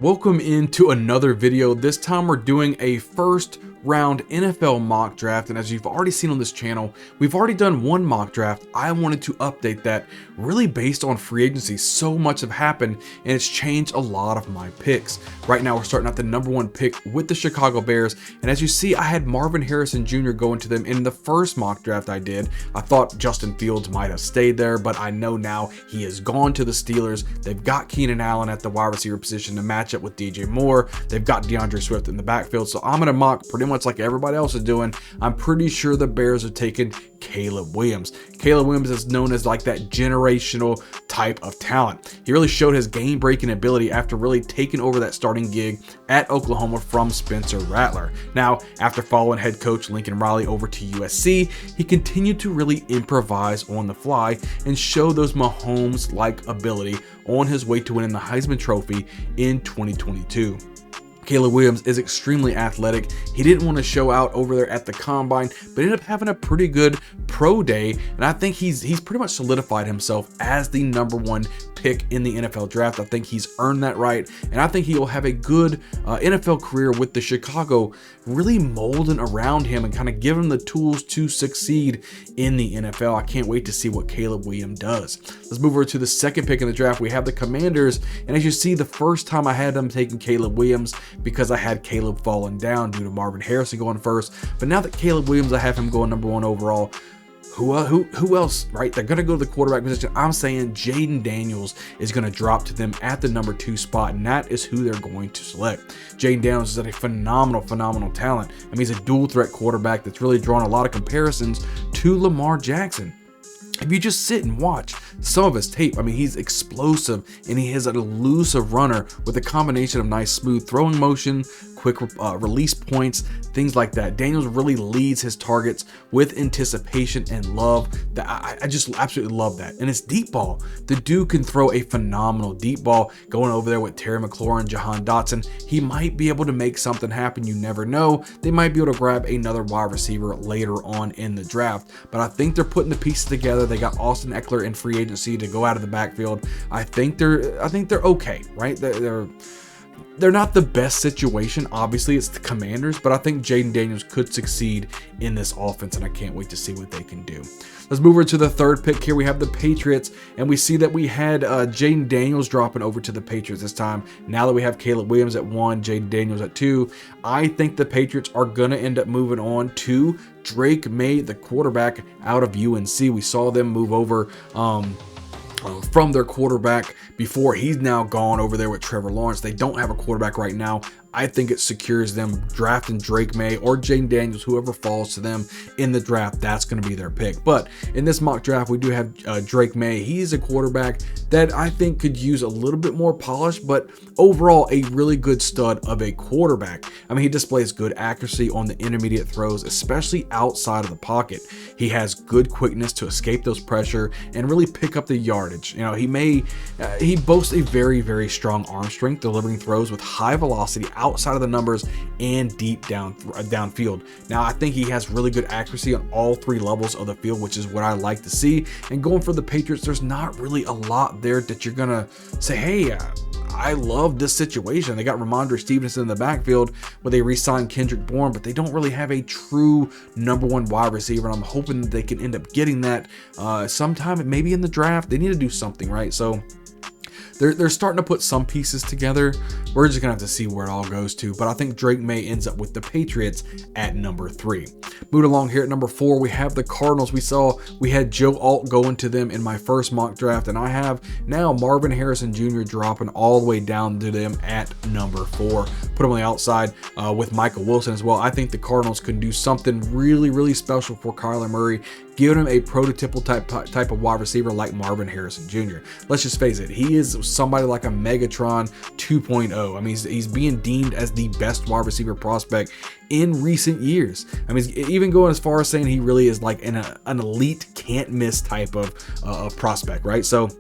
Welcome into another video. This time we're doing a first round NFL mock draft, and as you've already seen on this channel, we've already done one mock draft. I wanted to update that really based on free agency. So much have happened and it's changed a lot of my picks. Right now we're starting out the number one pick with the Chicago Bears, and as you see, I had Marvin Harrison Jr. going to them in the first mock draft I did. I thought Justin Fields might have stayed there, but I know now he has gone to the Steelers. They've got Keenan Allen at the wide receiver position to match up with DJ Moore. They've got DeAndre Swift in the backfield, so I'm going to mock pretty much like everybody else is doing. I'm pretty sure the Bears have taken Caleb Williams. Caleb Williams is known as like that generational type of talent. He really showed his game-breaking ability after really taking over that starting gig at Oklahoma from Spencer Rattler. Now, after following head coach Lincoln Riley over to USC, he continued to really improvise on the fly and show those Mahomes-like ability on his way to winning the Heisman Trophy in 2022. Caleb Williams is extremely athletic. He didn't want to show out over there at the combine, but ended up having a pretty good pro day, and I think he's pretty much solidified himself as the number one pick in the NFL draft. I think he's earned that right, and I think he'll have a good NFL career with the Chicago really molding around him and kind of giving him the tools to succeed in the NFL. I can't wait to see what Caleb Williams does. Let's move over to the second pick in the draft. We have the Commanders, and as you see, the first time I had them taking Caleb Williams because I had Caleb falling down due to Marvin Harrison going first, but now that Caleb Williams, I have him going number one overall. Who else, right? They're going to go to the quarterback position. I'm saying Jaden Daniels is going to drop to them at the number 2 spot, and that is who they're going to select. Jaden Daniels is a phenomenal talent. I mean, he's a dual threat quarterback that's really drawn a lot of comparisons to Lamar Jackson. If you just sit and watch some of his tape, I mean, he's explosive and he is an elusive runner with a combination of nice smooth throwing motion, quick release points, things like that. Daniels really leads his targets with anticipation and love. That I just absolutely love that. And it's deep ball. The dude can throw a phenomenal deep ball going over there with Terry McLaurin, Jahan Dotson. He might be able to make something happen. You never know. They might be able to grab another wide receiver later on in the draft. But I think they're putting the pieces together. They got Austin Eckler in free agency to go out of the backfield. I think they're okay, right? They're not the best situation. Obviously, it's the Commanders, but I think Jaden Daniels could succeed in this offense, and I can't wait to see what they can do. Let's move over to the third pick here. We have the Patriots, and we see that we had Jaden Daniels dropping over to the Patriots this time. Now that we have Caleb Williams at 1, Jaden Daniels at 2, I think the Patriots are going to end up moving on to Drake May, the quarterback out of UNC. We saw them move over from their quarterback before. He's now gone over there with Trevor Lawrence. They don't have a quarterback right now. I think it secures them drafting Drake May or Jaden Daniels, whoever falls to them in the draft. That's going to be their pick. But in this mock draft, we do have Drake May. He's a quarterback that I think could use a little bit more polish, but overall a really good stud of a quarterback. I mean, he displays good accuracy on the intermediate throws, especially outside of the pocket. He has good quickness to escape those pressure and really pick up the yardage. You know, he boasts a very strong arm strength, delivering throws with high velocity outside of the numbers and deep downfield. Now, I think he has really good accuracy on all 3 levels of the field, which is what I like to see. And going for the Patriots, there's not really a lot there that you're gonna say, hey, I love this situation. They got Ramondre Stevenson in the backfield where they re-signed Kendrick Bourne, but they don't really have a true number 1 wide receiver. And I'm hoping that they can end up getting that sometime, maybe in the draft. They need to do something, right? So they're starting to put some pieces together. We're just gonna have to see where it all goes to, but I think Drake May ends up with the Patriots at number 3. Moving along here at number 4, we have the Cardinals. We had Joe Alt going to them in my first mock draft, and I have now Marvin Harrison Jr. dropping all the way down to them at number 4. Put him on the outside with Michael Wilson as well. I think the Cardinals can do something really special for Kyler Murray, giving him a prototypical type of wide receiver like Marvin Harrison Jr. Let's just face it, he is somebody like a Megatron 2.0. I mean, he's being deemed as the best wide receiver prospect in recent years. I mean, even going as far as saying he really is like an elite can't miss type of prospect, right? So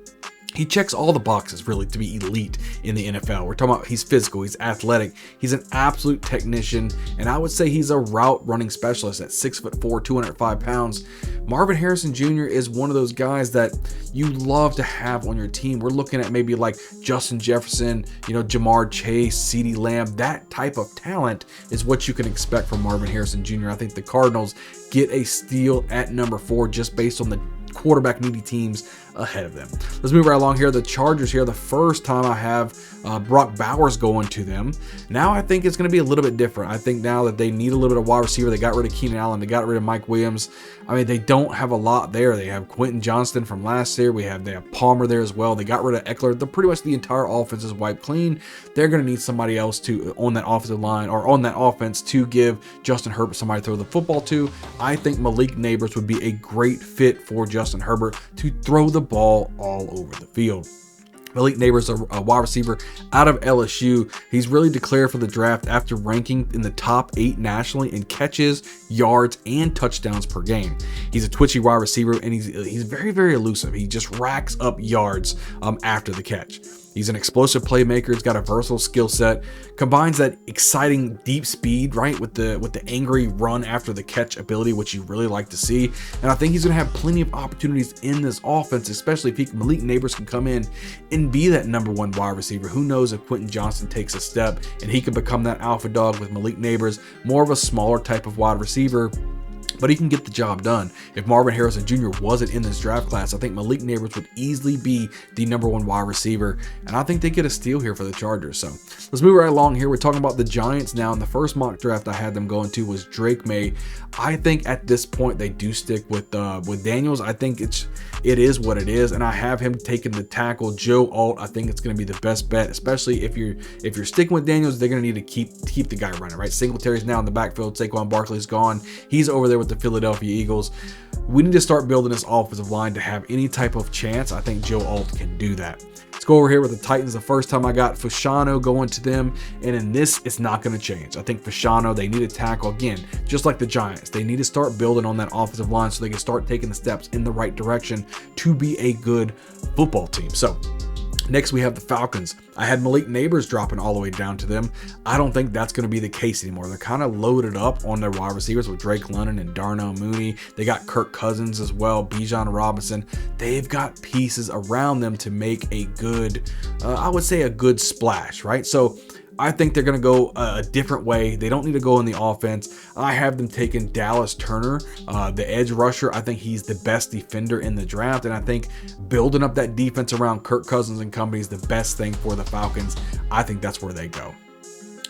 He checks all the boxes really to be elite in the NFL. We're talking about he's physical, he's athletic, he's an absolute technician, and I would say he's a route running specialist at 6'4", 205 pounds. Marvin Harrison Jr. is one of those guys that you love to have on your team. We're looking at maybe like Justin Jefferson, Jamar Chase, CeeDee Lamb. That type of talent is what you can expect from Marvin Harrison Jr. I think the Cardinals get a steal at number 4 just based on the quarterback needy teams ahead of them. Let's move right along here. The Chargers here, the first time I have Brock Bowers going to them. Now I think it's going to be a little bit different. I think now that they need a little bit of wide receiver. They got rid of Keenan Allen. They got rid of Mike Williams. I mean, they don't have a lot there. They have Quentin Johnston from last year. They have Palmer there as well. They got rid of Eckler. Pretty much the entire offense is wiped clean. They're going to need somebody else to on that offensive line or on that offense to give Justin Herbert somebody to throw the football to. I think Malik Neighbors would be a great fit for Justin Herbert to throw the ball all over the field. Malik Neighbors, a wide receiver out of LSU. He's really declared for the draft after ranking in the top 8 nationally in catches, yards, and touchdowns per game. He's a twitchy wide receiver, and he's very, very elusive. He just racks up yards after the catch. He's an explosive playmaker. He's got a versatile skill set. Combines that exciting deep speed, right, with the angry run after the catch ability, which you really like to see. And I think he's going to have plenty of opportunities in this offense, especially if Malik Neighbors can come in and be that number 1 wide receiver. Who knows if Quentin Johnston takes a step and he can become that alpha dog with Malik Neighbors, more of a smaller type of wide receiver. But he can get the job done. If Marvin Harrison Jr. wasn't in this draft class, I think Malik Neighbors would easily be the number 1 wide receiver. And I think they get a steal here for the Chargers. So let's move right along here. We're talking about the Giants now. And the first mock draft I had them going to was Drake May. I think at this point they do stick with Daniels. I think it is what it is. And I have him taking the tackle, Joe Alt. I think it's going to be the best bet, especially if you're sticking with Daniels, they're going to need to keep the guy running, right? Singletary's now in the backfield. Saquon Barkley's gone. He's over there with the Philadelphia Eagles. We need to start building this offensive line to have any type of chance. I think Joe Alt can do that. Let's go over here with the Titans. The first time I got Fashanu going to them, and in this, it's not going to change. I think Fashanu, they need a tackle again, just like the Giants. They need to start building on that offensive line so they can start taking the steps in the right direction to be a good football team. So next, we have the Falcons. I had Malik Neighbors dropping all the way down to them. I don't think that's going to be the case anymore. They're kind of loaded up on their wide receivers with Drake London and Darnell Mooney. They got Kirk Cousins as well, Bijan Robinson. They've got pieces around them to make a good, I would say a good splash, right? So I think they're going to go a different way. They don't need to go in the offense. I have them taking Dallas Turner, the edge rusher. I think he's the best defender in the draft, and I think building up that defense around Kirk Cousins and company is the best thing for the Falcons. I think that's where they go.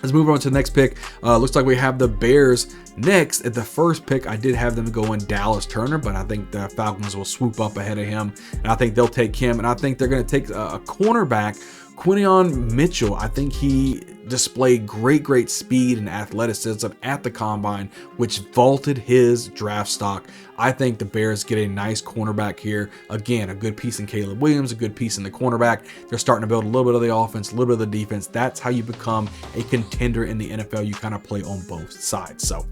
Let's move on to the next pick. Looks like we have the Bears next. At the first pick, I did have them going Dallas Turner, but I think the Falcons will swoop up ahead of him, and I think they'll take him, and I think they're going to take a cornerback, Quinion Mitchell. I think he displayed great speed and athleticism at the combine, which vaulted his draft stock. I think the Bears get a nice cornerback here. Again, a good piece in Caleb Williams, a good piece in the cornerback. They're starting to build a little bit of the offense, a little bit of the defense. That's how you become a contender in the NFL. You kind of play on both sides. So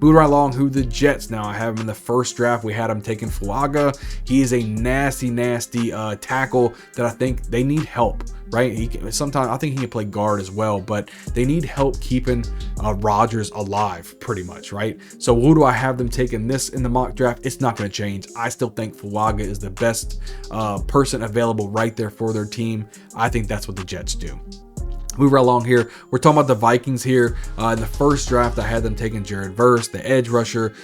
moving right along, who the Jets. Now I have him in the first draft. We had him taking Fuaga. He is a nasty tackle that I think they need help, right? Sometimes I think he can play guard as well, but they need help keeping Rodgers alive pretty much, right? So who do I have them taking this in the mock draft? It's not going to change. I still think Fuaga is the best person available right there for their team. I think that's what the Jets do. Move right along here. We're talking about the Vikings here. In the first draft, I had them taking Jared Verse, the edge rusher.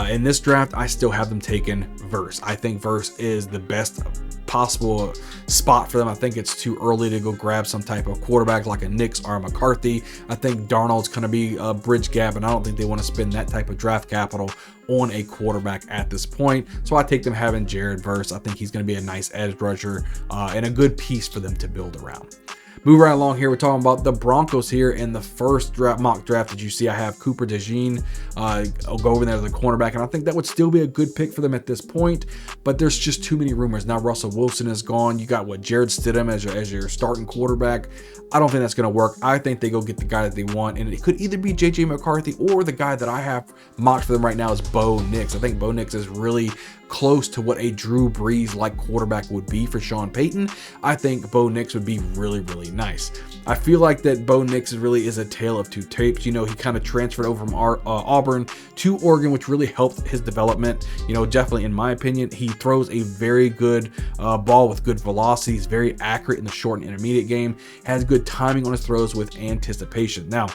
In this draft, I still have them taking Verse. I think Verse is the best possible spot for them. I think it's too early to go grab some type of quarterback like a Nix or a McCarthy. I think Darnold's going to be a bridge gap, and I don't think they want to spend that type of draft capital on a quarterback at this point. So I take them having Jared Verse. I think he's going to be a nice edge rusher and a good piece for them to build around. Move right along here. We're talking about the Broncos here in the first mock draft that you see. I have Cooper DeJean. I'll go over there to the cornerback, and I think that would still be a good pick for them at this point, but there's just too many rumors. Now Russell Wilson is gone. You got Jared Stidham as your starting quarterback. I don't think that's going to work. I think they go get the guy that they want, and it could either be J.J. McCarthy or the guy that I have mocked for them right now is Bo Nix. I think Bo Nix is really close to what a Drew Brees-like quarterback would be for Sean Payton. I think Bo Nix would be really, really nice. I feel like that Bo Nix really is a tale of two tapes. You know, he kind of transferred over from Auburn to Oregon, which really helped his development. You know, definitely in my opinion, he throws a very good ball with good velocity. He's very accurate in the short and intermediate game, has good timing on his throws with anticipation. Now,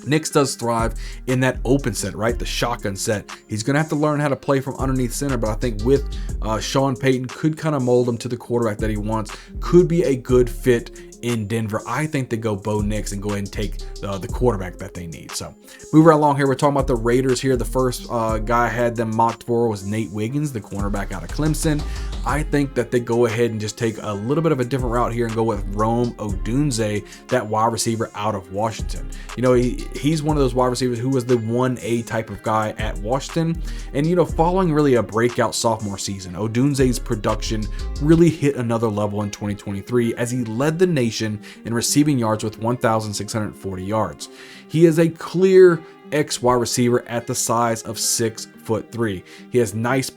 Nix does thrive in that open set, right? The shotgun set. He's going to have to learn how to play from underneath center, but I think with Sean Payton could kind of mold him to the quarterback that he wants. Could be a good fit in Denver. I think they go Bo Nix and go ahead and take the quarterback that they need. So move right along here. We're talking about the Raiders here. The first guy I had them mocked for was Nate Wiggins, the cornerback out of Clemson. I think that they go ahead and just take a little bit of a different route here and go with Rome Odunze, that wide receiver out of Washington. You know, he's one of those wide receivers who was the 1A type of guy at Washington. And, you know, following really a breakout sophomore season, Odunze's production really hit another level in 2023 as he led the nation in receiving yards with 1,640 yards. He is a clear X wide receiver at the size of 6'3". He has nice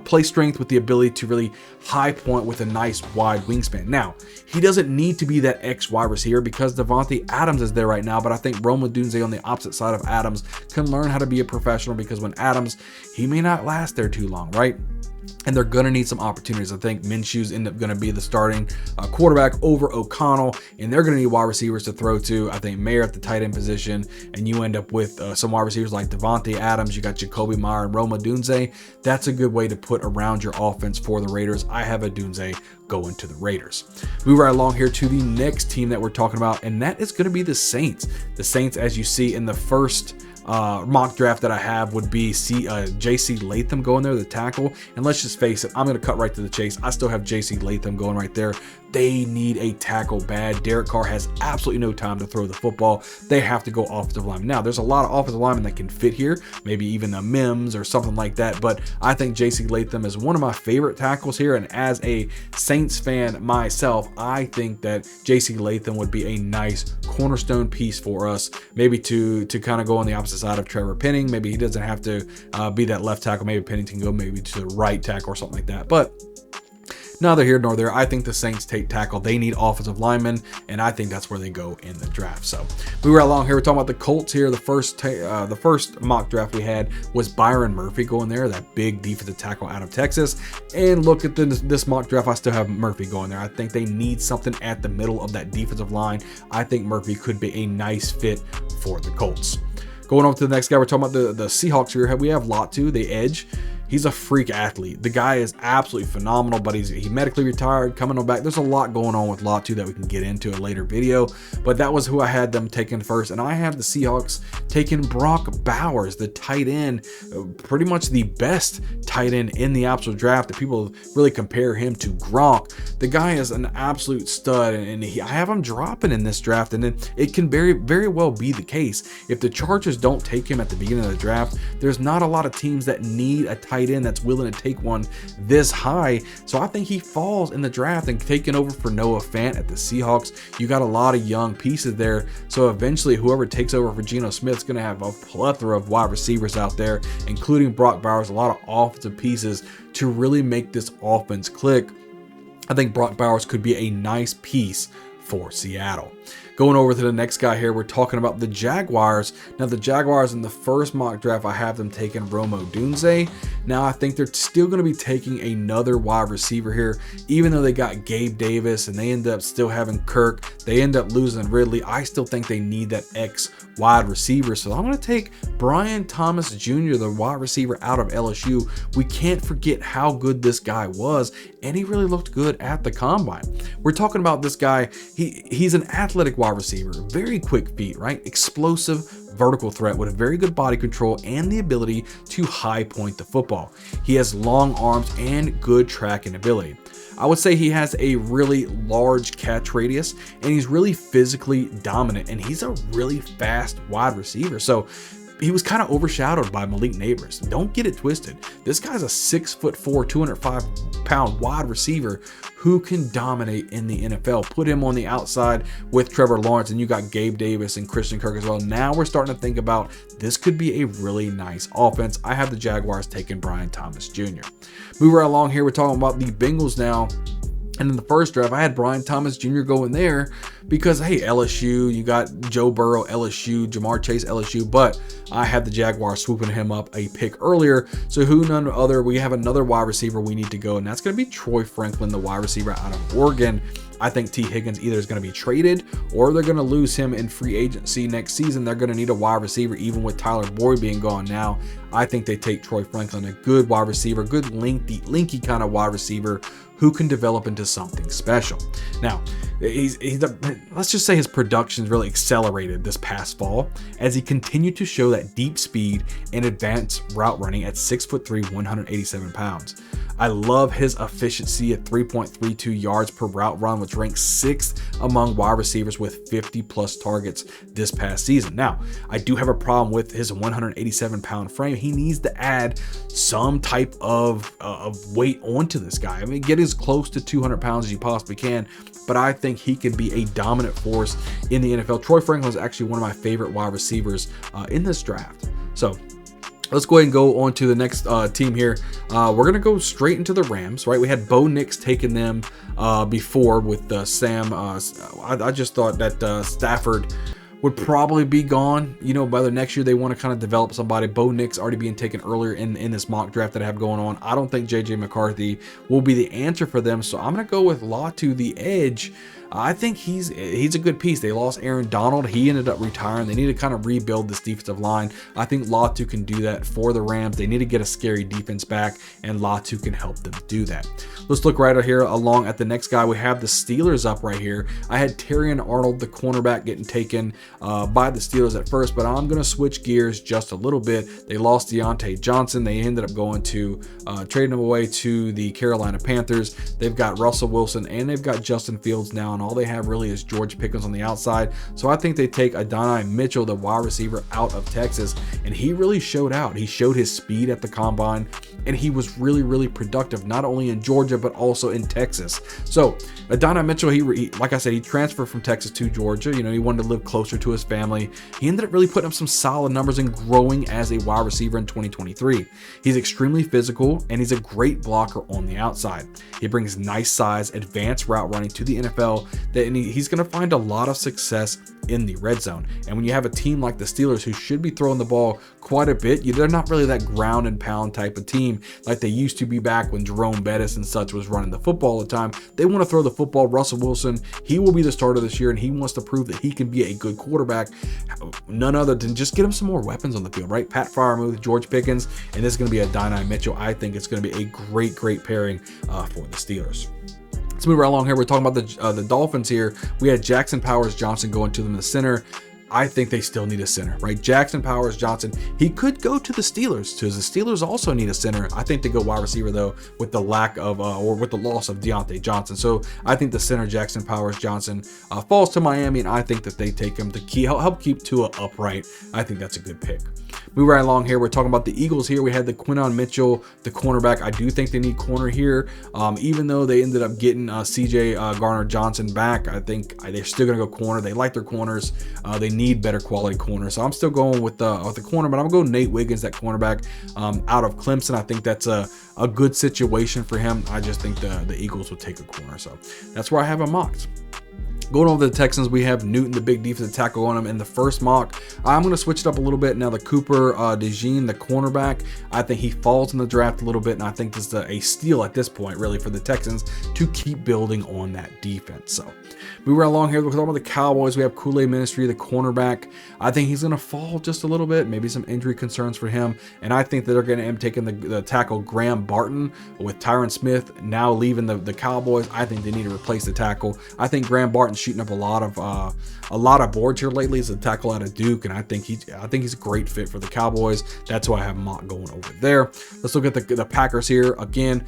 play strength with the ability to really high point with a nice wide wingspan. Now, he doesn't need to be that X wide receiver because Devontae Adams is there right now, but I think Rome Odunze on the opposite side of Adams can learn how to be a professional, because when Adams, he may not last there too long, right? And they're going to need some opportunities. I think Minshew's end up going to be the starting quarterback over O'Connell, and they're going to need wide receivers to throw to. I think Mayer at the tight end position, and you end up with some wide receivers like Devontae Adams. You got Jacoby Meyer and Rome Odunze. That's a good way to put around your offense for the Raiders. I have Odunze going to the Raiders. Move right along here to the next team that we're talking about, and that is going to be the Saints. The Saints, as you see in the first mock draft that I have, would be J.C. Latham going there, the tackle. And let's just face it, I'm going to cut right to the chase. I still have J.C. Latham going right there. They need a tackle bad. Derek Carr has absolutely no time to throw the football. They have to go offensive lineman. Now, there's a lot of offensive linemen that can fit here, maybe even a Mims or something like that, but I think J.C. Latham is one of my favorite tackles here, and as a Saints fan myself, I think that J.C. Latham would be a nice cornerstone piece for us, maybe to kind of go on the opposite side of Trevor Penning. Maybe he doesn't have to be that left tackle. Maybe Pennington go maybe to the right tackle or something like that, but neither here nor there. I think the Saints take tackle. They need offensive linemen, and I think that's where they go in the draft. So we were along here. We're talking about the Colts here. The first mock draft we had was Byron Murphy going there, that big defensive tackle out of Texas. And look at this mock draft. I still have Murphy going there. I think they need something at the middle of that defensive line. I think Murphy could be a nice fit for the Colts. Going over to the next guy, we're talking about the Seahawks here. We have Latu, the edge. He's a freak athlete. The guy is absolutely phenomenal, but he medically retired, coming on back. There's a lot going on with Latu that we can get into in a later video, but that was who I had them taking first. And I have the Seahawks taking Brock Bowers, the tight end, pretty much the best tight end in the absolute draft. That people really compare him to Gronk. The guy is an absolute stud, and I have him dropping in this draft, and it can very, very well be the case. If the Chargers don't take him at the beginning of the draft, there's not a lot of teams that need a tight end that's willing to take one this high. So I think he falls in the draft and taking over for Noah Fant at the Seahawks. You got a lot of young pieces there. So eventually whoever takes over for Geno Smith is going to have a plethora of wide receivers out there, including Brock Bowers, a lot of offensive pieces to really make this offense click. I think Brock Bowers could be a nice piece for Seattle. Going over to the next guy here, we're talking about the Jaguars. Now, the Jaguars in the first mock draft, I have them taking Rome Odunze. Now, I think they're still going to be taking another wide receiver here, even though they got Gabe Davis and they end up still having Kirk. They end up losing Ridley. I still think they need that X wide receiver. So I'm going to take Brian Thomas Jr., the wide receiver out of LSU. We can't forget how good this guy was, and he really looked good at the combine. We're talking about this guy. He's an athletic wide receiver, very quick feet, right? Explosive vertical threat with a very good body control and the ability to high point the football. He has long arms and good tracking ability. I would say he has a really large catch radius, and he's really physically dominant, and he's a really fast wide receiver. So he was kind of overshadowed by Malik Neighbors. Don't get it twisted. This guy's a 6'4", 205-pound wide receiver who can dominate in the NFL. Put him on the outside with Trevor Lawrence, and you got Gabe Davis and Christian Kirk as well. Now we're starting to think about this could be a really nice offense. I have the Jaguars taking Brian Thomas Jr. Moving right along here, we're talking about the Bengals now. And in the first draft, I had Brian Thomas Jr. going there because, hey, LSU, you got Joe Burrow, LSU, Jamar Chase, LSU, but I had the Jaguars swooping him up a pick earlier. So who none other, we have another wide receiver we need to go, and that's going to be Troy Franklin, the wide receiver out of Oregon. I think T. Higgins either is going to be traded or they're going to lose him in free agency next season. They're going to need a wide receiver, even with Tyler Boyd being gone now. I think they take Troy Franklin, a good wide receiver, good linky kind of wide receiver who can develop into something special. Now, let's just say his production's really accelerated this past fall as he continued to show that deep speed and advanced route running at 6'3", 187 pounds. I love his efficiency at 3.32 yards per route run, which ranks 6th among wide receivers with 50+ targets this past season. Now, I do have a problem with his 187-pound frame. He needs to add some type of weight onto this guy. I mean, get as close to 200 pounds as you possibly can, but I think he can be a dominant force in the NFL. Troy Franklin is actually one of my favorite wide receivers in this draft. So let's go ahead and go on to the next team here. We're going to go straight into the Rams, right? We had Bo Nix taking them before with Sam. I just thought that Stafford would probably be gone, by the next year. They want to kind of develop somebody. Bo Nix already being taken earlier in this mock draft that I have going on. I don't think JJ McCarthy will be the answer for them, so I'm going to go with Latu, the edge. I think he's a good piece. They lost Aaron Donald. He ended up retiring. They need to kind of rebuild this defensive line. I think Latu can do that for the Rams. They need to get a scary defense back, and Latu can help them do that. Let's look right here along at the next guy. We have the Steelers up right here. I had Terrion Arnold, the cornerback, getting taken by the Steelers at first, but I'm going to switch gears just a little bit. They lost Deontay Johnson. They ended up going to trading him away to the Carolina Panthers. They've got Russell Wilson and they've got Justin Fields now, and all they have really is George Pickens on the outside. So I think they take Adonai Mitchell, the wide receiver out of Texas, and he really showed out. He showed his speed at the combine, and he was really, really productive, not only in Georgia, but also in Texas. So Adonai Mitchell, he like I said, he transferred from Texas to Georgia. He wanted to live closer to his family. He ended up really putting up some solid numbers and growing as a wide receiver in 2023. He's extremely physical, and he's a great blocker on the outside. He brings nice size, advanced route running to the NFL, and he's going to find a lot of success in the red zone. And when you have a team like the Steelers, who should be throwing the ball quite a bit, they're not really that ground and pound type of team like they used to be back when Jerome Bettis and such was running the football all the time. They want to throw the football. Russell Wilson, he will be the starter this year, and he wants to prove that he can be a good quarterback. None other than just get him some more weapons on the field, right? Pat Freiermuth, George Pickens, and this is going to be Adonai Mitchell. I think it's going to be a great pairing for the Steelers. Let's move right along here. We're talking about the Dolphins here. We had Jackson Powers Johnson going to them in the center. I think they still need a center, right? Jackson Powers Johnson, he could go to the Steelers, because the Steelers also need a center. I think they go wide receiver, though, with the lack of, or with the loss of Deontay Johnson. So I think the center, Jackson Powers Johnson, falls to Miami, and I think that they take him to help keep Tua upright. I think that's a good pick. Move right along here. We're talking about the Eagles here. We had the Quinton Mitchell, the cornerback. I do think they need corner here. Even though they ended up getting CJ Garner-Johnson back, I think they're still going to go corner. They like their corners. They need better quality corners. So I'm still going with the corner, but I'm going to go Nate Wiggins, that cornerback out of Clemson. I think that's a good situation for him. I just think the Eagles will take a corner. So that's where I have him mocked. Going over to the Texans, we have Newton, the big defensive tackle, on him in the first mock. I'm going to switch it up a little bit. Now, the Cooper DeJean, the cornerback, I think he falls in the draft a little bit, and I think this is a steal at this point, really, for the Texans to keep building on that defense. So, moving right along here, we're talking about the Cowboys. We have Kool-Aid Ministry, the cornerback. I think he's going to fall just a little bit, maybe some injury concerns for him, and I think that they're going to end up taking the tackle Graham Barton with Tyron Smith now leaving the Cowboys. I think they need to replace the tackle. I think Graham Barton and shooting up a lot of boards here lately. He's a tackle out of Duke, and I think he's a great fit for the Cowboys. That's why I have mock going over there. Let's look at the Packers here again.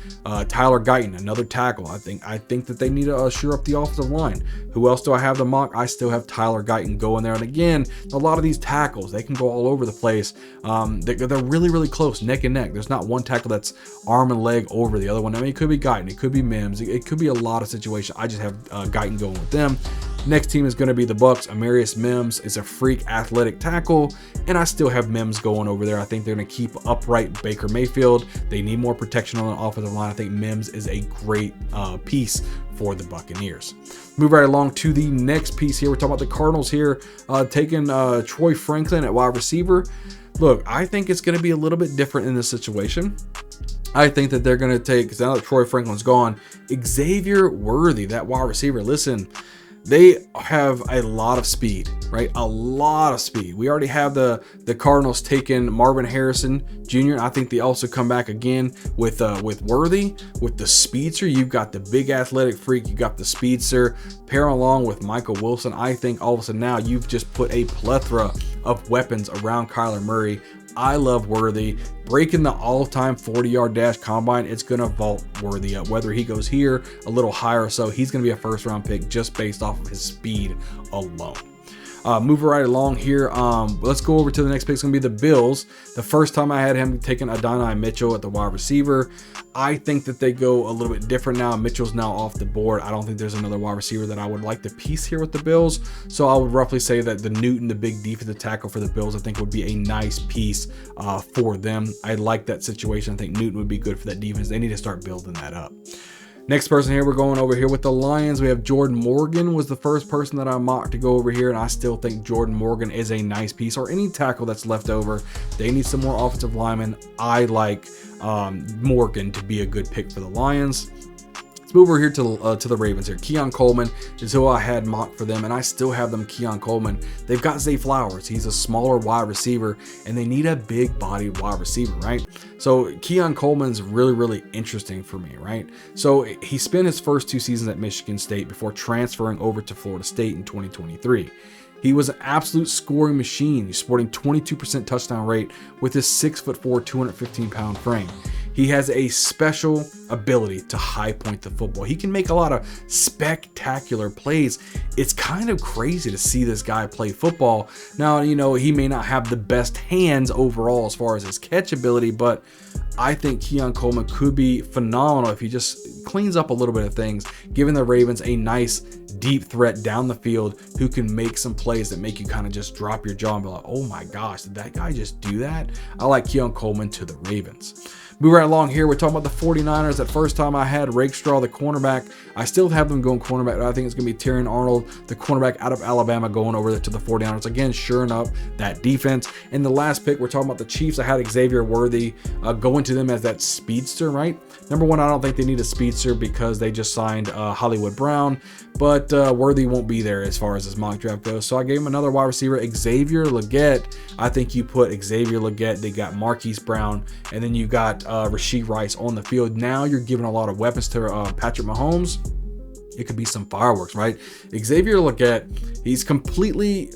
Tyler Guyton, another tackle. I think that they need to shore up the offensive line. Who else do I have the mock? I still have Tyler Guyton going there. And again, a lot of these tackles, they can go all over the place. They're really, really close, neck and neck. There's not one tackle that's arm and leg over the other one. I mean, it could be Guyton, it could be Mims, it could be a lot of situations. I just have Guyton going with them. Next team is going to be the Bucks. Amarius Mims is a freak athletic tackle, and I still have Mims going over there. I think they're going to keep upright Baker Mayfield. They need more protection on the offensive line. I think Mims is a great piece for the Buccaneers. Move right along to the next piece here. We're talking about the Cardinals here, taking Troy Franklin at wide receiver. Look, I think it's going to be a little bit different in this situation. I think that they're going to take, because now that Troy Franklin's gone, Xavier Worthy, that wide receiver. Listen, they have a lot of speed, right? A lot of speed. We already have the Cardinals taking Marvin Harrison Jr. I think they also come back again with Worthy, with the speedster. You've got the big athletic freak. You got the speedster. Pair along with Michael Wilson. I think all of a sudden now you've just put a plethora of weapons around Kyler Murray. I love Worthy. Breaking the all-time 40-yard dash combine, it's going to vault Worthy up. Whether he goes here a little higher or so, he's going to be a first-round pick just based off of his speed alone. Moving right along here, let's go over to the next pick. It's going to be the Bills. The first time I had him taking Adonai Mitchell at the wide receiver. I think that they go a little bit different now. Mitchell's now off the board. I don't think there's another wide receiver that I would like to piece here with the Bills. So I would roughly say that the Newton, the big defensive tackle for the Bills, I think would be a nice piece for them. I like that situation. I think Newton would be good for that defense. They need to start building that up. Next person here, we're going over here with the Lions. We have Jordan Morgan was the first person that I mocked to go over here, and I still think Jordan Morgan is a nice piece, or any tackle that's left over. They need some more offensive linemen. I like Morgan to be a good pick for the Lions. Let's move over here to the Ravens here. Keon Coleman is who I had mocked for them, and I still have them Keon Coleman. They've got Zay Flowers. He's a smaller wide receiver, and they need a big-bodied wide receiver, right? So Keon Coleman's really, really interesting for me, right? So he spent his first 2 seasons at Michigan State before transferring over to Florida State in 2023. He was an absolute scoring machine. He's sporting 22% touchdown rate with his 6'4", 215-pound frame. He has a special ability to high point the football. He can make a lot of spectacular plays. It's kind of crazy to see this guy play football. Now, you know, he may not have the best hands overall as far as his catch ability, but I think Keon Coleman could be phenomenal if he just cleans up a little bit of things, giving the Ravens a nice deep threat down the field who can make some plays that make you kind of just drop your jaw and be like, oh my gosh, did that guy just do that? I like Keon Coleman to the Ravens. Move right along here. We're talking about the 49ers. That first time I had Rakestraw, the cornerback. I still have them going cornerback. I think it's going to be Terrion Arnold, the cornerback out of Alabama, going over there to the 49ers. Again, shoring up that defense. And the last pick, we're talking about the Chiefs. I had Xavier Worthy going to them as that speedster, right? Number one, I don't think they need a speedster because they just signed Hollywood Brown. But Worthy won't be there as far as this mock draft goes. So I gave him another wide receiver, Xavier Legette. I think you put Xavier Legette, they got Marquise Brown, and then you got Rashee Rice on the field. Now you're giving a lot of weapons to Patrick Mahomes. It could be some fireworks, right? Xavier Legette, he's completely,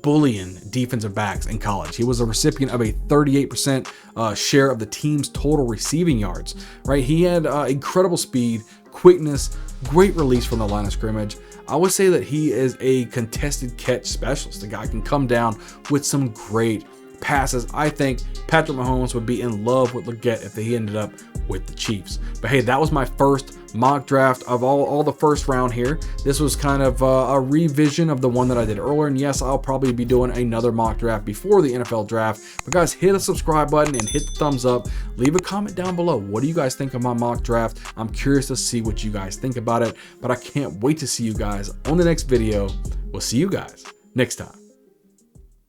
bullying defensive backs in college. He was a recipient of a 38% share of the team's total receiving yards, right? He had incredible speed, quickness, great release from the line of scrimmage. I would say that he is a contested catch specialist. The guy can come down with some great passes. I think Patrick Mahomes would be in love with Legette if he ended up with the Chiefs. But hey, that was my first mock draft of all the first round here. This was kind of a revision of the one that I did earlier, and yes, I'll probably be doing another mock draft before the NFL draft. But guys, hit a subscribe button and hit the thumbs up. Leave a comment down below. What do you guys think of my mock draft? I'm curious to see what you guys think about it, but I can't wait to see you guys on the next video. We'll see you guys next time.